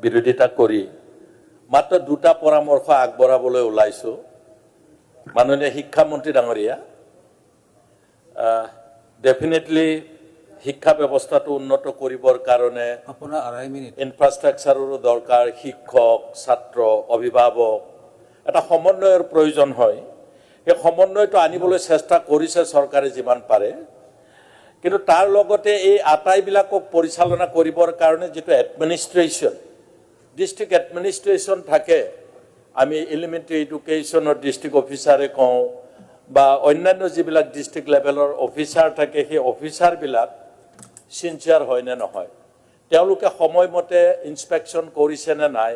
বিৰোধিতা কৰি মাত্ৰ দুটা পৰামৰ্শ আগবঢ়াবলৈ ওলাইছো মাননীয় শিক্ষামন্ত্ৰী ডাঙৰীয়া ডেফিনেটলি শিক্ষা ব্যৱস্থাটো উন্নত কৰিবৰ কাৰণে আপোনাৰ আঢ়াই মিনিট ইনফ্ৰাষ্ট্ৰাকচাৰৰো দৰকাৰ শিক্ষক ছাত্ৰ অভিভাৱক এটা সমন্বয়ৰ প্ৰয়োজন হয় এই সমন্বয়টো আনিবলৈ চেষ্টা কৰিছে চৰকাৰে যিমান পাৰে কিন্তু তাৰ লগতে এই আটাইবিলাকক পৰিচালনা কৰিবৰ কাৰণে যেটো এডমিনিষ্ট্ৰেশ্যন ডিস্ট্ৰিক্ট এডমিনিষ্ট্ৰেশ্যন থাকে আমি এলিমেন্টাৰী এডুকেশ্যনৰ ডিস্ট্ৰিক্ট অফিচাৰে কওঁ বা অন্যান্য যিবিলাক ডিস্ট্ৰিক্ট লেভেলৰ অফিচাৰ থাকে সেই অফিচাৰবিলাক সিনচিয়াৰ হয় নে নহয় তেওঁলোকে সময়মতে ইনস্পেকশন কৰিছে নে নাই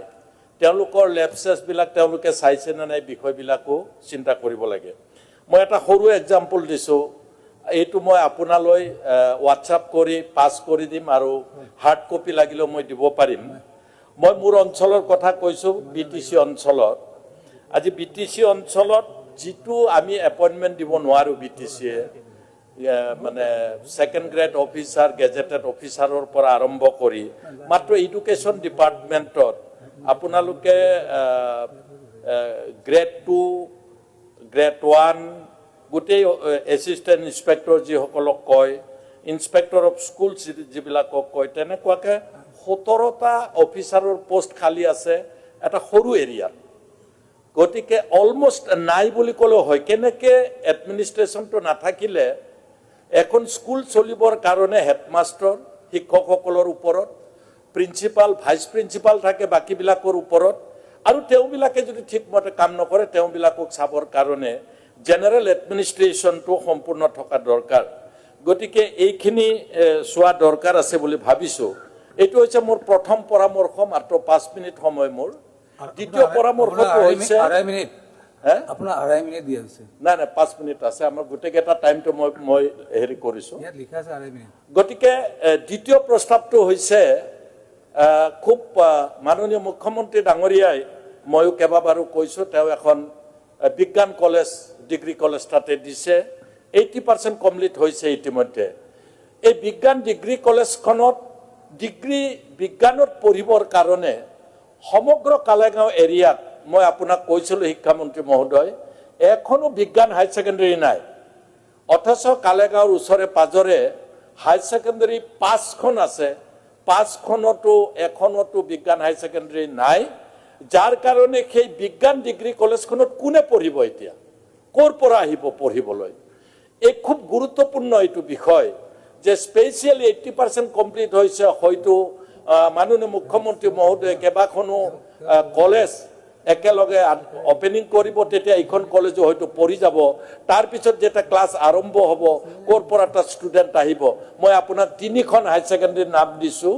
তেওঁলোকৰ লেপছেছবিলাক তেওঁলোকে চাইছে নে নাই বিষয়বিলাকো চিন্তা কৰিব লাগে মই এটা সৰু এক্সাম্পল দিছো এইটো মই আপোনালৈ হোৱাটছআপ কৰি পাছ কৰি দিম আৰু হাৰ্ড কপি লাগিলে মই দিব পাৰিম মই মোৰ অঞ্চলৰ কথা কৈছো বিটিসি অঞ্চলত আজি বিটিসি অঞ্চলত যেটো আমি এপইন্টমেন্ট দিব নোৱাৰো বিটিসি মানে সেকেন্ড গ্ৰেড অফিচাৰ গেজেটেড অফিচাৰৰ পৰা আৰম্ভ কৰি মাত্ৰ এডুকেশ্যন ডিপাৰ্টমেন্টত আপোনালোকে গ্ৰেড 2 গ্ৰেড 1 গোটেই এসিস্ট্যান্ট ইন্সপেক্টৰ যি সকলক কয় ইন্সপেক্টৰ অফ স্কুল যিবিলাকক কয় তেনেকুৱাকে 17টা অফিচাৰৰ পোষ্ট খালি আছে এটা সৰু এৰিয়াত গতিকে অলমোস্ট নাই বুলি ক'লে হয় কেনেকে এডমিনিষ্ট্ৰেশ্যনটো নাথাকিলে এখন স্কুল চলিবৰ কাৰণে হেডমাস্টাৰ শিক্ষকসকলৰ ওপৰত প্ৰিন্সিপাল ভাইস প্ৰিন্সিপাল থাকে বাকিবিলাকৰ ওপৰত আৰু তেওঁবিলাকে যদি ঠিকমতে কাম নকৰে তেওঁবিলাকক চাবৰ কাৰণে জেনাৰেল এডমিনিষ্ট্ৰেশ্যনটো সম্পূৰ্ণ থকা দৰকাৰ গতিকে এইখিনি সোৱা দৰকাৰ আছে বুলি ভাবিছো এইটো হৈছে মোৰ প্ৰথম পৰামৰ্শ মাত্ৰ 5 মিনিট সময় মোৰ দ্বিতীয় পৰামৰ্শটো হৈছে আঢ়াই মিনিট আপোনাৰ আঢ়াই মিনিট দিয়া হৈছে না না 5 মিনিট আছে আমাৰ গোটেইটা টাইমটো মই হেৰি কৰিছো ইয়াত লিখা আছে আঢ়াই মিনিট গতিকে দ্বিতীয় প্ৰস্তাৱটো হৈছে খুব মাননীয় মুখ্যমন্ত্ৰী ডাঙৰীয়াই ময়ো কেবাবাৰো কৈছো তেওঁ এখন বিজ্ঞান কলেজ ডিগ্ৰী কলেজ তাতে দিছে 80% কমপ্লিট হৈছে ইতিমধ্যে এই বিজ্ঞান ডিগ্ৰী কলেজখনত ডিগ্ৰী বিজ্ঞানত পঢ়িবৰ কাৰণে সমগ্ৰ কালেগাঁও এৰিয়াত মই আপোনাক কৈছিলো শিক্ষামন্ত্ৰী মহোদয় এখনো বিজ্ঞান হাই সেকেন্ডাৰী নাই অথচ কালেগাঁওৰ ওচৰে পাজৰে হাই সেকেন্ডাৰী 5খন আছে 5খনতো এখনতো বিজ্ঞান হাই সেকেন্ডাৰী নাই যাৰ কাৰণে সেই বিজ্ঞান ডিগ্ৰী কলেজখনত কোনে পঢ়িব এতিয়া কৰ পৰা আহিব পঢ়িবলৈ এই খুব গুৰুত্বপূৰ্ণ এইটো বিষয় যে স্পেশালি 80% কমপ্লিট হৈছে হয়তো মাননীয় মুখ্যমন্ত্ৰী মহোদয় কেবাখনো কলেজ একেলগে ওপেনিং কৰিব তেতিয়া এইখন কলেজো হয়তো পঢ়ি যাব তাৰ পিছত যেটা ক্লাছ আৰম্ভ হ'ব কৰ পৰা টা ষ্টুডেন্ট আহিব মই আপোনাক 3খন হাই সেকেন্ডাৰী নাম দিছো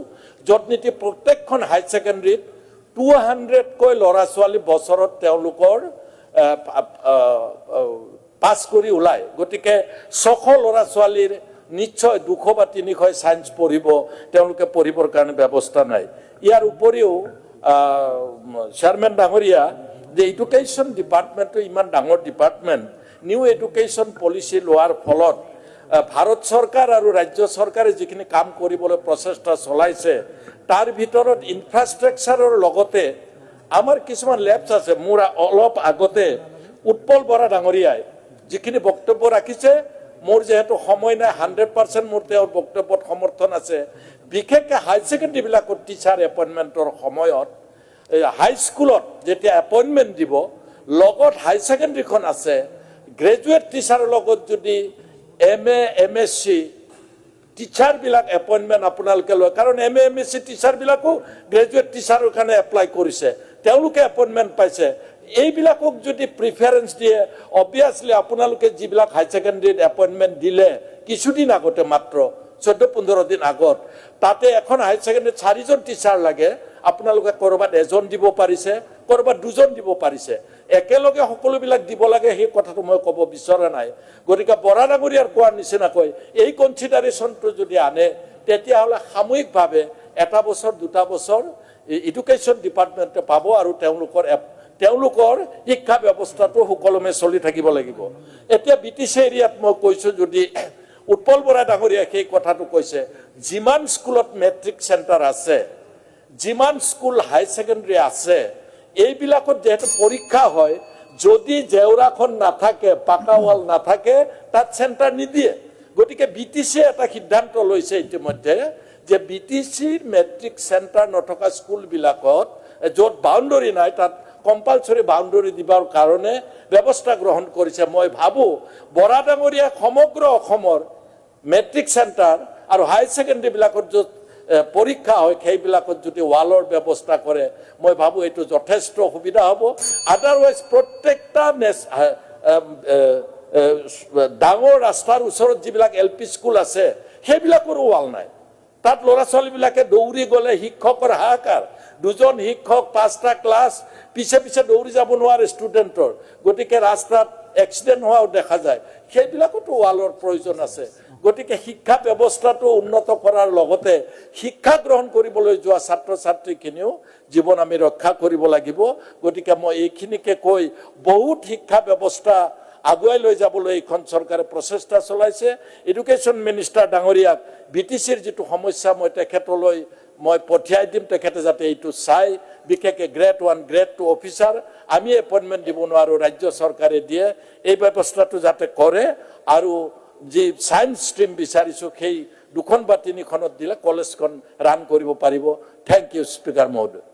যত নিতি প্ৰত্যেকখন হাই সেকেন্ডাৰীত 200 কৈ লৰা ছোৱালী বছৰত তেওঁলোকৰ পাস কৰি ওলাই গতিকে 600 লৰা ছোৱালীৰ নিশ্চয় 200 বা 300 সায়েন্স পঢ়িব তেওঁলোকে পঢ়িবৰ কাৰণে ব্যৱস্থা নাই ইয়াৰ উপৰিও চেয়াৰম্যান ডাঙৰীয়া যে এডুকেশ্যন ডিপাৰ্টমেন্টটো ইমান ডাঙৰ ডিপাৰ্টমেন্ট নিউ এডুকেশ্যন পলিচি লোৱাৰ ফলত ভাৰত চৰকাৰ আৰু ৰাজ্য চৰকাৰে যিখিনি কাম কৰিবলৈ প্ৰচেষ্টা চলাইছে তাৰ ভিতৰত ইনফ্ৰাষ্ট্ৰাকচাৰৰ লগতে আমাৰ কিছুমান লেবছ আছে মোৰ অলপ আগতে উৎপল বৰা ডাঙৰীয়াই যিখিনি বক্তব্য ৰাখিছে মোৰ যেহেতু সময় নাই 100% মোৰ তেওঁৰ বক্তব্যত সমৰ্থন আছে বিশেষকৈ হাই সেকেন্ডাৰী বিলাকৰ টিচাৰ এপইন্টমেন্টৰ সময়ত হাই স্কুলত যেতিয়া এপইন্টমেন্ট দিব লগত হাই সেকেন্ডাৰীখন আছে গ্ৰেজুৱেট টিচাৰৰ লগত যদি MA MSc টিচাৰ বিলাক এপইন্টমেন্ট আপোনালোকে লয় কাৰণ MA MSc টিচাৰ বিলাকো গ্ৰেজুৱেট টিচাৰৰ কাৰণে এপ্লাই কৰিছে তেওঁলোকে এপইন্টমেন্ট পাইছে এইবিলাকক যদি প্ৰিফাৰেন্স দিয়ে অবিয়াসলি আপোনালোকে যিবিলাক হাই সেকেন্ডাৰীত এপইন্টমেন্ট দিলে কিছুদিন আগতে মাত্ৰ 14-15 দিন আগত তাতে এখন হাই সেকেন্ডাৰীত 4জন টিচাৰ লাগে আপোনালোকে কৰবাত এজন দিব পাৰিছে কৰবাত দুজন দিব পাৰিছে একেলগে সকলোবিলাক দিব লাগে সেই কথাটো মই ক'ব বিচৰা নাই গতিকে বৰা ডাঙৰীয়াৰ কোৱাৰ নিচিনাকৈ এই কনসিডাৰেশনটো যদি আনে তেতিয়া হলে সামূহিকভাৱে এটা বছৰ দুটা বছৰ এডুকেশ্যন ডিপাৰ্টমেন্টে পাব আৰু তেওঁলোকৰ শিক্ষা ব্যৱস্থাটো সকলোমে চলি থাকিব লাগিব এতিয়া বিটিসি এৰিয়াত মই কৈছো যদি উৎপল বৰা ডাঙৰীয়া সেই কথাটো কৈছে যিমান স্কুলত মেট্ৰিক সেন্টাৰ আছে যিমান স্কুল হাই ছেকেণ্ডাৰী আছে এইবিলাকত যেহেতু পৰীক্ষা হয় যদি জেওৰাখন নাথাকে পাকা ৱাল নাথাকে তাত চেণ্টাৰ নিদিয়ে গতিকে বিটিচিয়ে এটা সিদ্ধান্ত লৈছে ইতিমধ্যে যে বিটিচিৰ মেট্ৰিক চেণ্টাৰ নথকা স্কুলবিলাকত য'ত বাউণ্ডাৰী নাই তাত কম্পালসৰি বাউণ্ডাৰী দিবৰ কাৰণে ব্যৱস্থা গ্ৰহণ কৰিছে মই ভাবো বৰা ডাঙৰীয়া সমগ্ৰ অসমৰ মেট্ৰিক চেণ্টাৰ আৰু হাই ছেকেণ্ডাৰীবিলাকত য'ত পৰীক্ষা হয় সেইবিলাকত যদি ৱালৰ ব্যৱস্থা কৰে মই ভাবো এইটো যথেষ্ট সুবিধা হ'ব আদাৰৱাইজ প্ৰত্যেকটা ডাঙৰ ৰাস্তাৰ ওচৰত যিবিলাক এলপি স্কুল আছে সেইবিলাকৰো ৱাল নাই তাত ল'ৰা ছোৱালীবিলাকে দৌৰি গ'লে শিক্ষকৰ হাহাকাৰ দুজন শিক্ষক 5টা ক্লাছ পিছে পিছে দৌৰি যাব নোৱাৰে ষ্টুডেণ্টৰ গতিকে ৰাস্তাত এক্সিডেণ্ট হোৱাও দেখা যায় সেইবিলাকতো ৱালৰ প্ৰয়োজন আছে গতিকে শিক্ষা ব্যৱস্থাটো উন্নত কৰাৰ লগতে শিক্ষা গ্ৰহণ কৰিবলৈ যোৱা ছাত্ৰ ছাত্ৰীখিনিও জীৱন আমি ৰক্ষা কৰিব লাগিব গতিকে মই এইখিনিকে কৈ বহুত শিক্ষা ব্যৱস্থা আগুৱাই লৈ যাবলৈ এইখন চৰকাৰে প্ৰচেষ্টা চলাইছে এডুকেশ্যন মিনিষ্টাৰ ডাঙৰীয়াক বিটিচিৰ যিটো সমস্যা মই তেখেতলৈ মই পঠিয়াই দিম তেখেতে যাতে এইটো চাই বিশেষকৈ গ্ৰেড 1 গ্ৰেড 2 অফিচাৰ আমি এপইণ্টমেণ্ট দিব নোৱাৰোঁ ৰাজ্য চৰকাৰে দিয়ে এই ব্যৱস্থাটো যাতে কৰে আৰু যি সায়েন্স ষ্ট্ৰীম বিচাৰিছোঁ সেই 2খন বা 3খনত দিলে কলেজখন ৰান কৰিব পাৰিব থ্যাংক ইউ স্পিকাৰ মহোদয়